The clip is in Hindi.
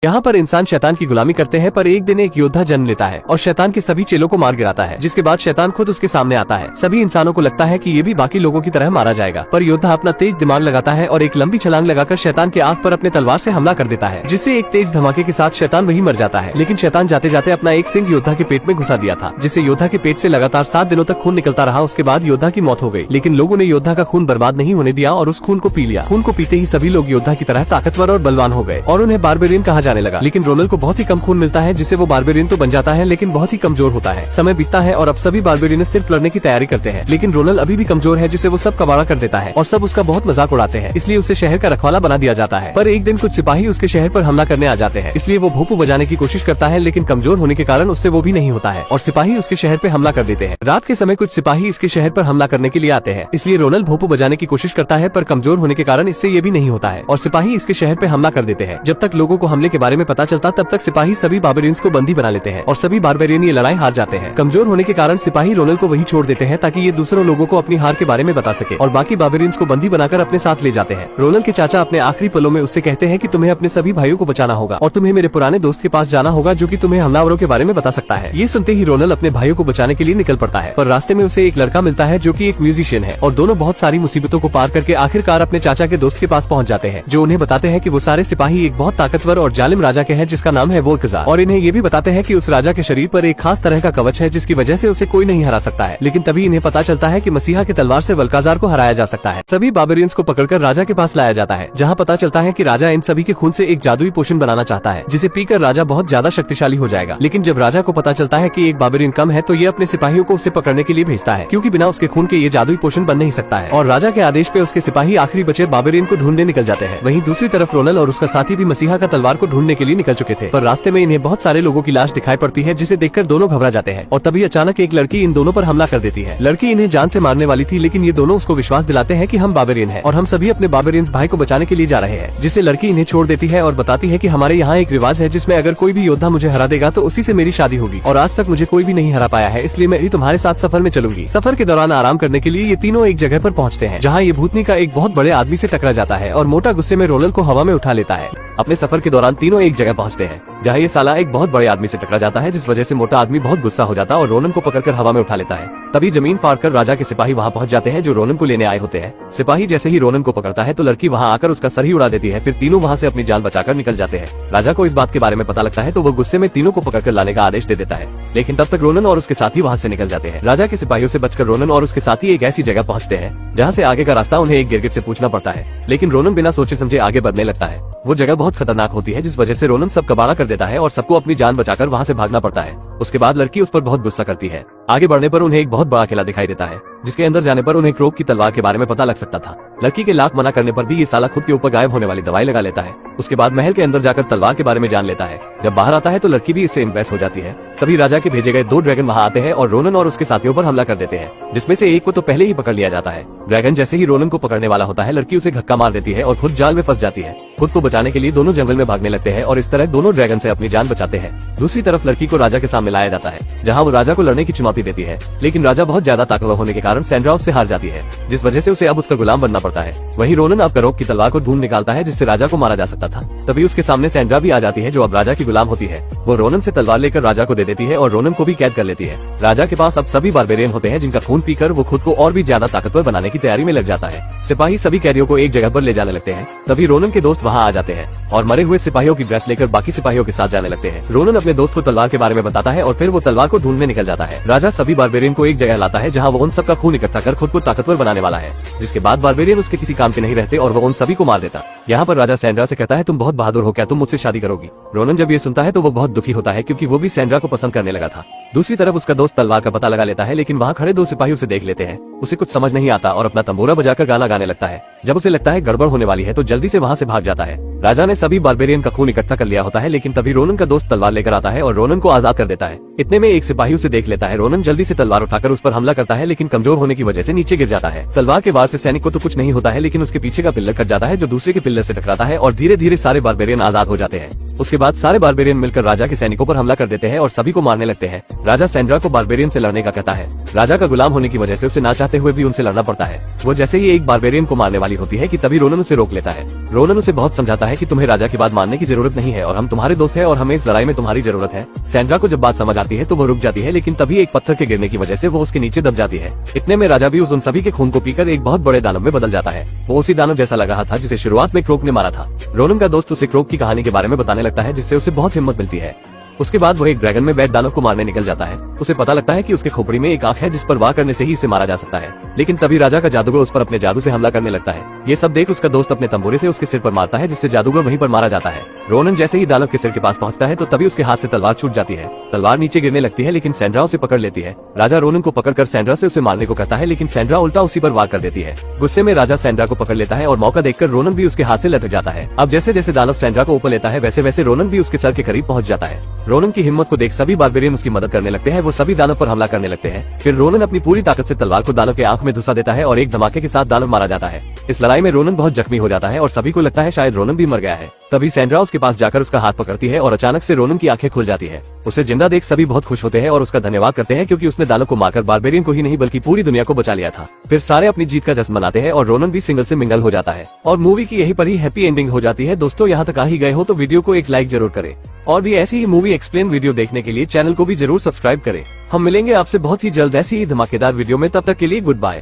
यहाँ पर इंसान शैतान की गुलामी करते हैं, पर एक दिन एक योद्धा जन्म लेता है और शैतान के सभी चेलों को मार गिराता है, जिसके बाद शैतान खुद उसके सामने आता है। सभी इंसानों को लगता है कि ये भी बाकी लोगों की तरह मारा जाएगा, पर योद्धा अपना तेज दिमाग लगाता है और एक लंबी छलांग लगाकर शैतान के आंख पर अपने तलवार से हमला कर देता है, जिससे एक तेज धमाके के साथ शैतान वही मर जाता है। लेकिन शैतान जाते जाते अपना एक सिंग योद्धा के पेट में घुसा दिया था, जिससे योद्धा के पेट से लगातार 7 दिनों तक खून निकलता रहा। उसके बाद योद्धा की मौत हो गई, लेकिन लोगों ने योद्धा का खून बर्बाद नहीं होने दिया और उस खून को पी लिया। खून को पीते ही सभी लोग योद्धा की तरह ताकतवर और बलवान हो गए और उन्हें बारबेरियन कहा जाने लगा। लेकिन रोनल को बहुत ही कम खून मिलता है, जिससे वो बारबेरियन तो बन जाता है लेकिन बहुत ही कमजोर होता है। समय बीतता है और अब सभी बारबेरियन सिर्फ लड़ने की तैयारी करते हैं, लेकिन रोनल अभी भी कमजोर है, जिससे वो सब कबाड़ा कर देता है और सब उसका बहुत मजाक उड़ाते हैं। इसलिए उसे शहर का रखवाला बना दिया जाता है। पर एक दिन कुछ सिपाही उसके शहर पर हमला करने आ जाते हैं, इसलिए वो भोपू बजाने की कोशिश करता है, लेकिन कमजोर होने के कारण उससे वो भी नहीं होता है और सिपाही उसके शहर पे हमला कर देते हैं। रात के समय कुछ सिपाही इसके शहर पर हमला करने के लिए आते हैं, इसलिए रोनल भोपू बजाने की कोशिश करता है, पर कमजोर होने के कारण इससे ये भी नहीं होता है और सिपाही इसके शहर पे हमला कर देते हैं। जब तक लोगों को हमले के बारे में पता चलता, तब तक सिपाही सभी बारबेरियंस को बंदी बना लेते हैं और सभी बारबेरियन ये लड़ाई हार जाते हैं। कमजोर होने के कारण सिपाही रोनल को वही छोड़ देते हैं ताकि ये दूसरों लोगों को अपनी हार के बारे में बता सके और बाकी बारबेरियंस को बंदी बनाकर अपने साथ ले जाते हैं। रोनल के चाचा अपने आखिरी पलों में उससे कहते हैं कि तुम्हें अपने सभी भाइयों को बचाना होगा और तुम्हें मेरे पुराने दोस्त के पास जाना होगा, जो कि तुम्हें हमलावरों के बारे में बता सकता है। ये सुनते ही रोनल अपने भाइयों को बचाने के लिए निकल पड़ता है, पर रास्ते में उसे एक लड़का मिलता है जो कि एक म्यूजिशियन है और दोनों बहुत सारी मुसीबतों को पार करके आखिरकार अपने चाचा के दोस्त के पास पहुंच जाते हैं, जो उन्हें बताते हैं कि वो सारे सिपाही एक बहुत ताकतवर और जालिम राजा के हैं, जिसका नाम है वोल्कजार, और इन्हें ये भी बताते हैं कि उस राजा के शरीर पर एक खास तरह का कवच है, जिसकी वजह से उसे कोई नहीं हरा सकता है। लेकिन तभी इन्हें पता चलता है कि मसीहा की तलवार से वल्काजार को हराया जा सकता है। सभी बारबेरियंस को पकड़कर राजा के पास लाया जाता है, जहां पता चलता है कि राजा इन सभी के खून से एक जादुई पोशन बनाना चाहता है, जिसे पीकर राजा बहुत ज्यादा शक्तिशाली हो जाएगा। लेकिन जब राजा को पता चलता है कि एक बारबेरियन कम है, तो ये अपने सिपाहियों को उसे पकड़ने के लिए भेजता है, क्योंकि बिना उसके खून के ये जादुई पोशन बन नहीं सकता है। और राजा के आदेश पे उसके सिपाही आखिरी बचे बारबेरियन को ढूंढने निकल जाते हैं। वहीं दूसरी तरफ रोनल और उसका साथी भी मसीहा का तलवार को ढूंढने के लिए निकल चुके थे, पर रास्ते में इन्हें बहुत सारे लोगों की लाश दिखाई पड़ती है, जिसे देखकर दोनों घबरा जाते हैं। और तभी अचानक एक लड़की इन दोनों पर हमला कर देती है। लड़की इन्हें जान से मारने वाली थी, लेकिन ये दोनों उसको विश्वास दिलाते हैं कि हम बारबेरियन हैं और हम सभी अपने बारबेरियंस भाई को बचाने के लिए जा रहे हैं, जिससे लड़की इन्हें छोड़ देती है और बताती है कि हमारे यहाँ एक रिवाज है, जिसमें अगर कोई भी योद्धा मुझे हरा देगा तो उसी से मेरी शादी होगी, और आज तक मुझे कोई भी नहीं हरा पाया है, इसलिए मैं भी तुम्हारे साथ सफर में चलूंगी। सफर के दौरान आराम करने के लिए ये तीनों एक जगह पर पहुँचते हैं, जहाँ ये भूतनी का एक बहुत बड़े आदमी से टकरा जाता है और मोटा गुस्से में रोनल को हवा में उठा लेता है। अपने सफर के दौरान तीनों एक जगह पहुंचते हैं, जहां ये साला एक बहुत बड़े आदमी से टकरा जाता है, जिस वजह से मोटा आदमी बहुत गुस्सा हो जाता है और रोनन को पकड़कर हवा में उठा लेता है। तभी जमीन फाड़कर राजा के सिपाही वहां पहुंच जाते हैं, जो रोनन को लेने आए होते हैं। सिपाही जैसे ही रोनन को पकड़ता है तो लड़की वहां आकर उसका सर ही उड़ा देती है। फिर तीनों वहां से अपनी जान बचाकर निकल जाते हैं। राजा को इस बात के बारे में पता लगता है तो वो गुस्से में तीनों को पकड़कर लाने का आदेश दे देता है, लेकिन तब तक रोनन और उसके साथी वहां से निकल जाते हैं। राजा के सिपाहियों से बचकर रोनन और उसके साथी एक ऐसी जगह पहुंचते हैं जहां से आगे का रास्ता उन्हें एक गिरगिट से पूछना पड़ता है, लेकिन रोनन बिना सोचे समझे आगे बढ़ने लगता है। वो जगह बहुत खतरनाक होती है, जिस वजह से रोनन सब कबाड़ा कर देता है और सबको अपनी जान बचाकर वहां से भागना पड़ता है। उसके बाद लड़की उस पर बहुत गुस्सा करती है। आगे बढ़ने पर उन्हें एक बहुत बड़ा किला दिखाई देता है, जिसके अंदर जाने पर उन्हें क्रोक की तलवार के बारे में पता लग सकता था। लड़की के लाख मना करने पर भी ये साला खुद के ऊपर गायब होने वाली दवाई लगा लेता है। उसके बाद महल के अंदर जाकर तलवार के बारे में जान लेता है। जब बाहर आता है तो लड़की भी इससे इम्प्रेस हो जाती है। तभी राजा के भेजे गए 2 ड्रैगन वहां आते हैं और रोनन और उसके साथियों पर हमला कर देते हैं, जिसमें से एक को तो पहले ही पकड़ लिया जाता है। ड्रैगन जैसे ही रोनन को पकड़ने वाला होता है, लड़की उसे धक्का मार देती है और खुद जाल में फंस जाती है। खुद को बचाने के लिए दोनों जंगल में भागने लगते हैं और इस तरह दोनों ड्रैगन से अपनी जान बचाते हैं। दूसरी तरफ लड़की को राजा के सामने लाया जाता है, जहाँ वो राजा को लड़ने की चुनौती देती है, लेकिन राजा बहुत ज्यादा ताकतवर होने के कारण सैंड्रा उससे हार जाती है, जिस वजह से उसे अब उसका गुलाम बनना पड़ता है। वहीं रोनन अब करोक की तलवार को ढूंढ निकालता है, जिससे राजा को मारा जा सकता था। तभी उसके सामने सैंड्रा भी आ जाती है, जो अब राजा की गुलाम होती है। वो रोनन से तलवार लेकर राजा को दे देती है और रोनन को भी कैद कर लेती है। राजा के पास अब सभी बारबेरियन होते हैं, जिनका खून पीकर वो खुद को और भी ज्यादा ताकतवर बनाने की तैयारी में लग जाता है। सिपाही सभी कैदियों को एक जगह पर ले जाने लगते हैं। तभी रोनन के दोस्त वहाँ आ जाते हैं और मरे हुए सिपाहियों की ड्रेस लेकर बाकी सिपाहियों के साथ जाने लगते हैं। रोनन अपने दोस्त को तलवार के बारे में बताता है और फिर वो तलवार को ढूंढने निकल जाता है। राजा सभी बारबेरियन को एक जगह लाता है, जहाँ वो उन सबका खून इकट्ठा कर खुद को ताकतवर बनाने वाला है, जिसके बाद बारबेरियन उसके किसी काम के नहीं रहते और वो उन सभी को मार देता। यहाँ पर राजा सैंड्रा से कहता है, तुम बहुत बहादुर हो, क्या तुम मुझसे शादी करोगी? रोनन जब ये सुनता है तो वो बहुत दुखी होता है, क्योंकि वो भी सैंड्रा को पसंद करने लगा था। दूसरी तरफ उसका दोस्त तलवार का पता लगा लेता है, लेकिन वहाँ खड़े 2 सिपाही उसे देख लेते हैं। उसे कुछ समझ नहीं आता और अपना तंबूरा बजाकर गाना गाने लगता है। जब उसे लगता है गड़बड़ होने वाली है तो जल्दी से वहाँ से भाग जाता है। राजा ने सभी बारबेरियन का खून इकट्ठा कर लिया होता है, लेकिन तभी रोनन का दोस्त तलवार लेकर आता है और रोनन को आजाद कर देता है। इतने में एक सिपाही उसे देख लेता है। रोनन जल्दी से तलवार उठाकर उस पर हमला करता है, लेकिन कमजोर होने की वजह से नीचे गिर जाता है। तलवार के वार से सैनिक को तो कुछ नहीं होता है, लेकिन उसके पीछे का पिल्लर कट जाता है जो दूसरे के पिल्लर से टकराता है और धीरे धीरे सारे बारबेरियन आजाद हो जाते हैं। उसके बाद सारे बारबेरियन मिलकर राजा के सैनिकों पर हमला कर देते हैं और सभी को मारने लगते हैं। राजा सैंड्रा को बारबेरियन से लड़ने का कहता है। राजा का गुलाम होने की वजह से उसे ना चाहते हुए भी उनसे लड़ना पड़ता है। वो जैसे ही एक बारबेरियन को मारने वाली होती है कि तभी रोनन उसे रोक लेता है। रोनन उसे बहुत समझाता है कि तुम्हें राजा की बात मानने की जरूरत नहीं है और हम तुम्हारे दोस्त हैं और हमें इस लड़ाई में तुम्हारी जरूरत है। सैंड्रा को जब बात समझ आती है तो वो रुक जाती है, लेकिन तभी एक पत्थर के गिरने की वजह से वो उसके नीचे दब जाती है। इतने में राजा भी उन सभी के खून को पीकर एक बहुत बड़े दानव में बदल जाता है। वो उसी दानव जैसा लग रहा था जिसे शुरुआत में क्रोक ने मारा था। रोनन का दोस्त उसे क्रोक की कहानी के बारे में बताने लगता है, जिससे उसे बहुत हिम्मत मिलती है। उसके बाद वो एक ड्रैगन में बैठ दानव को मारने निकल जाता है। उसे पता लगता है कि उसके खोपड़ी में एक आंख है जिस पर वार करने से ही इसे मारा जा सकता है, लेकिन तभी राजा का जादूगर उस पर अपने जादू से हमला करने लगता है। ये सब देख उसका दोस्त अपने तंबूरे से उसके सिर पर मारता है, जिससे जादूगर वहीं पर मारा जाता है। रोनन जैसे ही दानव के सिर के पास पहुंचता है तो तभी उसके हाथ से तलवार छूट जाती है। तलवार नीचे गिरने लगती है, लेकिन सैंड्रा उसे पकड़ लेती है। राजा रोनन को पकड़कर सैंड्रा से उसे मारने को कहता है, लेकिन सैंड्रा उल्टा उसी पर वार कर देती है। गुस्से में राजा सैंड्रा को पकड़ लेता है और मौका देखकर रोनन भी उसके हाथ से लटक जाता है। अब जैसे जैसे दानव सैंड्रा को ऊपर लेता है वैसे वैसे रोनन भी उसके सर के करीब पहुंच जाता है। रोनन की हिम्मत को देख सभी बारबेरियन उसकी मदद करने लगते हैं। वो सभी दानव पर हमला करने लगते हैं। फिर रोनन अपनी पूरी ताकत से तलवार को दानव के आंख में घुसा देता है और एक धमाके के साथ दानव मारा जाता है। इस लड़ाई में रोनन बहुत जख्मी हो जाता है और सभी को लगता है शायद रोनन भी मर गया है। तभी सैंड्रा उसके पास जाकर उसका हाथ पकड़ती है और अचानक से रोनन की आंखें खुल जाती है। उसे जिंदा देख सभी बहुत खुश होते हैं और उसका धन्यवाद करते हैं, क्योंकि उसने दानव को मारकर बारबेरियन को ही नहीं बल्कि पूरी दुनिया को बचा लिया था। फिर सारे अपनी जीत का जश्न मनाते हैं और रोनन भी सिंगल से मिंगल हो जाता है और मूवी की यही पर ही हैप्पी एंडिंग हो जाती है। दोस्तों, यहाँ तक आ ही गए हो तो वीडियो को एक लाइक जरूर करें और भी ऐसी ही मूवी एक्सप्लेन वीडियो देखने के लिए चैनल को भी जरूर सब्सक्राइब करें। हम मिलेंगे आपसे बहुत ही जल्द ऐसी ही धमाकेदार वीडियो में। तब तक के लिए गुड बाय।